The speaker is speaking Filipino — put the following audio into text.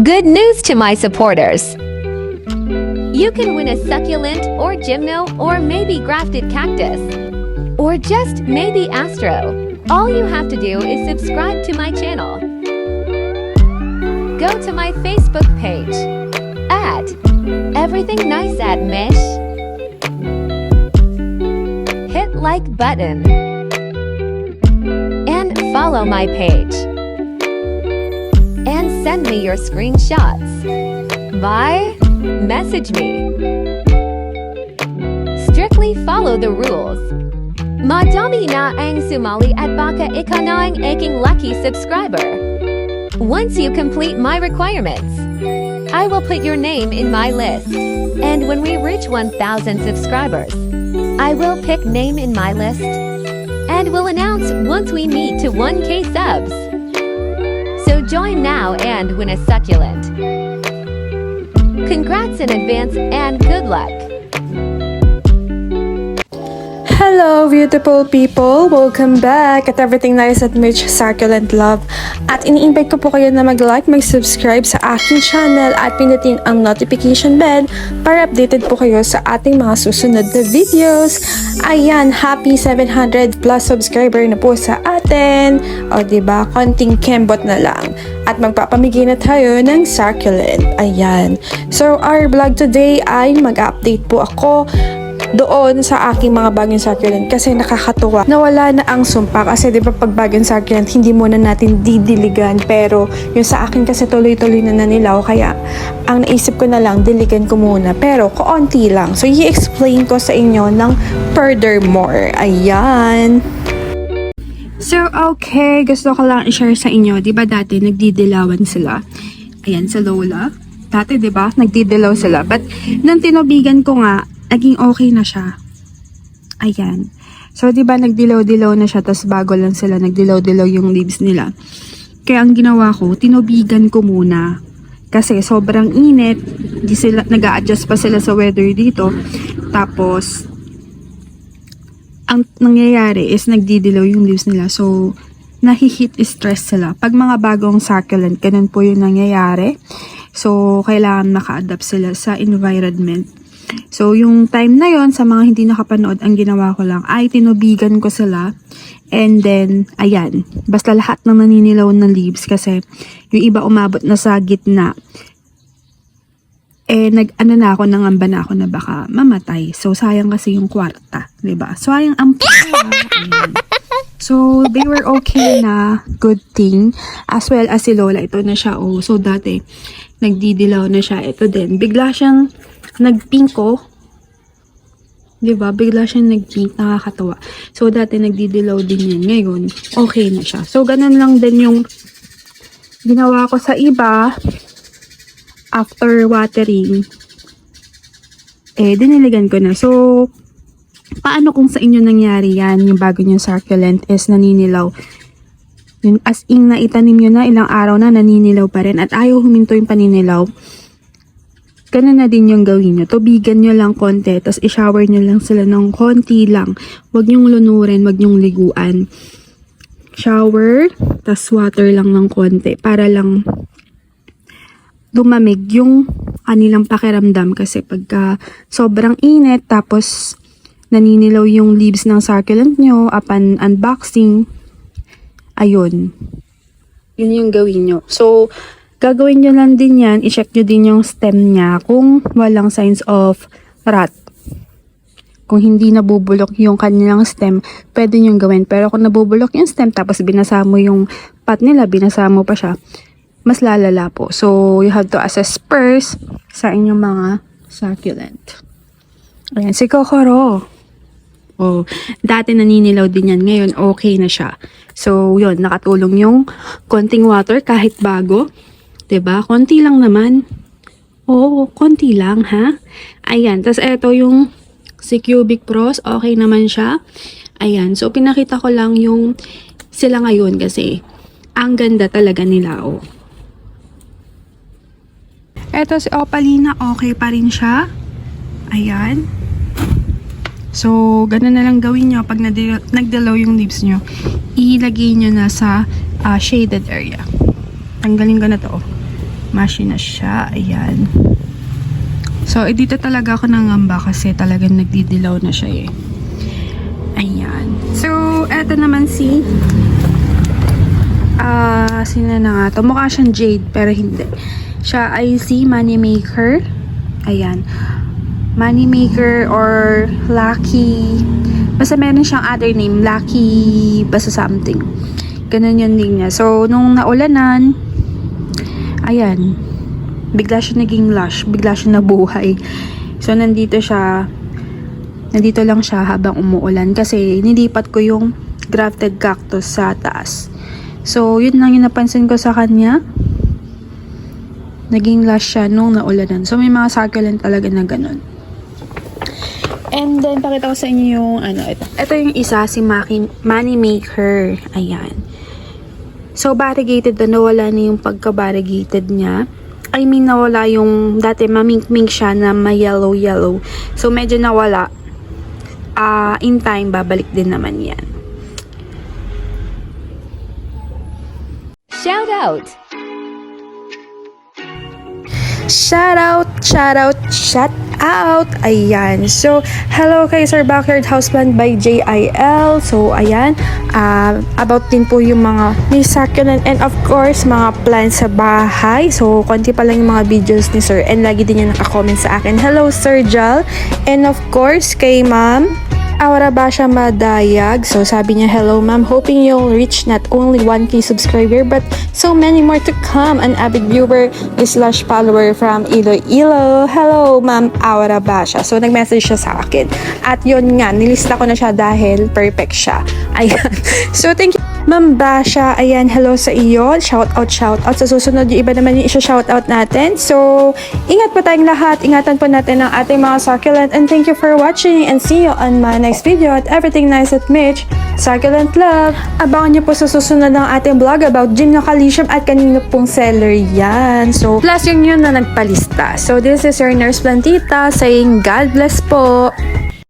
Good news to my supporters! You can win a succulent or gymno or maybe grafted cactus. Or just maybe astro. All you have to do is subscribe to my channel. Go to my Facebook page at Everything Nice at Mish. Hit like button and follow my page. And send me your screenshots. Bye. Message me. Strictly follow the rules. Madami na ang sumali at baka ikaw na ang aking lucky subscriber. Once you complete my requirements, I will put your name in my list. And when we reach 1,000 subscribers, I will pick name in my list and will announce once we meet to 1K subs. So join now and win a succulent. Congrats in advance and good luck! Hello beautiful people! Welcome back at Everything Nice at Mitch Succulent Love. At ini-invite ko po kayo na mag-like, mag-subscribe sa aking channel at pindutin ang notification bell para updated po kayo sa ating mga susunod na videos. Ayan, happy 700 plus subscriber na po sa atin. O diba, konting kembot na lang. At magpapamigay na tayo ng succulent. Ayan. So our vlog today ay mag-update po ako doon sa aking mga bagong succulent kasi nakakatuwa nawala na ang sumpa kasi 'di ba pag bagong succulent hindi muna natin didiligan, pero yung sa akin kasi tuloy-tuloy na nanilaw kaya ang naisip ko na lang diligan ko muna pero kaunti lang, so i-explain ko sa inyo ng furthermore. Ayan. So okay, gusto ko lang i-share sa inyo, 'di ba dati nagdidilawan sila, ayan sa Lola dati, 'di ba nagdidilaw sila, but nang tinubigan ko nga naging okay na siya. Ayan. So, di ba nagdilaw-dilaw na siya, tas bago lang sila, nagdilaw-dilaw yung leaves nila. Kaya ang ginawa ko, tinubigan ko muna. Kasi sobrang init, di sila, nag-a-adjust pa sila sa weather dito. Tapos, ang nangyayari is nagdidilaw yung leaves nila. So, nahi-heat stress sila. Pag mga bagong succulent, ganun po yung nangyayari. So, kailangan maka-adapt sila sa environment. So, yung time na yon sa mga hindi nakapanood, ang ginawa ko lang ay tinubigan ko sila. And then, ayan, basta lahat ng naninilaw na leaves kasi yung iba umabot na sa gitna. Eh, nag-ano na ako, nangamba na ako na baka mamatay. So, sayang kasi yung kwarta, diba? Sayang ang ayan. So, they were okay na, good thing. As well as si Lola, ito na siya, oh. So, dati, nagdidilaw na siya. Ito din, bigla siyang nagpinko, diba? Bigla siyang nagpink, nakakatawa. So, dati nagdidilaw din yan. Ngayon, okay na siya. So, ganun lang din yung ginawa ko sa iba. After watering, eh, diniligan ko na. So, paano kung sa inyo nangyari yan, yung bago nyo succulent is naninilaw? Yung as in na itanim nyo na, ilang araw na naninilaw pa rin at ayaw huminto yung paninilaw. Ganun na din yung gawin nyo. Tubigan nyo lang konti, tapos i-shower nyo lang sila ng konti lang. Huwag nyong lunurin, huwag nyong liguan. Shower, tapos water lang ng konti para lang lumamig yung kanilang pakiramdam. Kasi pagka sobrang init, tapos naninilaw yung leaves ng succulent nyo upon unboxing, ayun. Yun yung gawin nyo. So, gagawin nyo lang din yan, i-check nyo din yung stem niya kung walang signs of rot. Kung hindi nabubulok yung kanilang stem, pwede nyo gawin. Pero kung nabubulok yung stem, tapos binasa mo yung pot nila, binasa mo pa siya, mas lalala po. So, you have to assess first sa inyong mga succulent. Ayan, si Kokoro. Oh, dati naninilaw din yan. Ngayon, okay na siya. So, yun, nakatulong yung konting water kahit bago. 'Di ba? Konti lang naman. Oo, konti lang, ha? Ayan, tas eto yung si Cubic Pros, okay naman siya. Ayan, so pinakita ko lang yung sila ngayon kasi ang ganda talaga nila, oh. Eto si Opalina, okay pa rin siya. Ayan. So, ganun na lang gawin nyo pag nagdilaw yung leaves nyo. Ilagay nyo na sa shaded area. Tanggalin ko na to. Mashi na siya. Ayan. So, dito talaga ako nangamba kasi talagang nagdidilaw na siya eh. Ayan. So, eto naman si sino na nga to? Mukha siyang Jade pero hindi. Siya ay si Moneymaker. Ayan. Moneymaker or Lucky. Basta meron siyang other name. Lucky basta something. Ganun yung name niya. So, nung naulanan, ayan. Bigla siya naging lush. Bigla siya nabuhay. So, nandito lang siya habang umuulan kasi nilipat ko yung grafted cactus sa taas. So, yun lang yung napansin ko sa kanya. Naging lush siya nung naulanan. So, may mga succulent talaga na ganun. And then, pakita ko sa inyo yung ito yung isa, si Moneymaker. Ayan. So, variegated na nawala na yung pagka-variegated niya. I mean, nawala yung dati mamink-mink siya na may yellow-yellow. So, medyo nawala. In time, babalik din naman yan. Shout out! Shout out! Ayan. So, hello kay Sir Backyard Houseplant by JIL. So, ayan. About din po yung mga may succulent and of course, mga plants sa bahay. So, konti pa lang yung mga videos ni Sir and lagi din niya nakakomment sa akin. Hello, Sir Jal. And of course, kay Ma'am Aura Basha Madayag. So, sabi niya, hello ma'am, hoping you'll reach not only 1K subscriber but so many more to come. An avid viewer / follower from Iloilo. Hello ma'am Aura Basha. So, nag-message siya sa akin. At yun nga, nilista ko na siya dahil perfect siya. Ayan. So, thank you. Ma'am Basha, ayan, hello sa iyo. Shout out. Sa susunod, yung iba naman yung isa-shout out natin. So, ingat po tayong lahat. Ingatan po natin ang ating mga succulent. And thank you for watching. And see you on my next video at Everything Nice at Mitch. Succulent Love. Abangan niyo po sa susunod ng ating vlog about Gym Calicium at kanino pong seller yan. So, plus yun na nagpalista. So, this is your Nurse Plantita saying God bless po.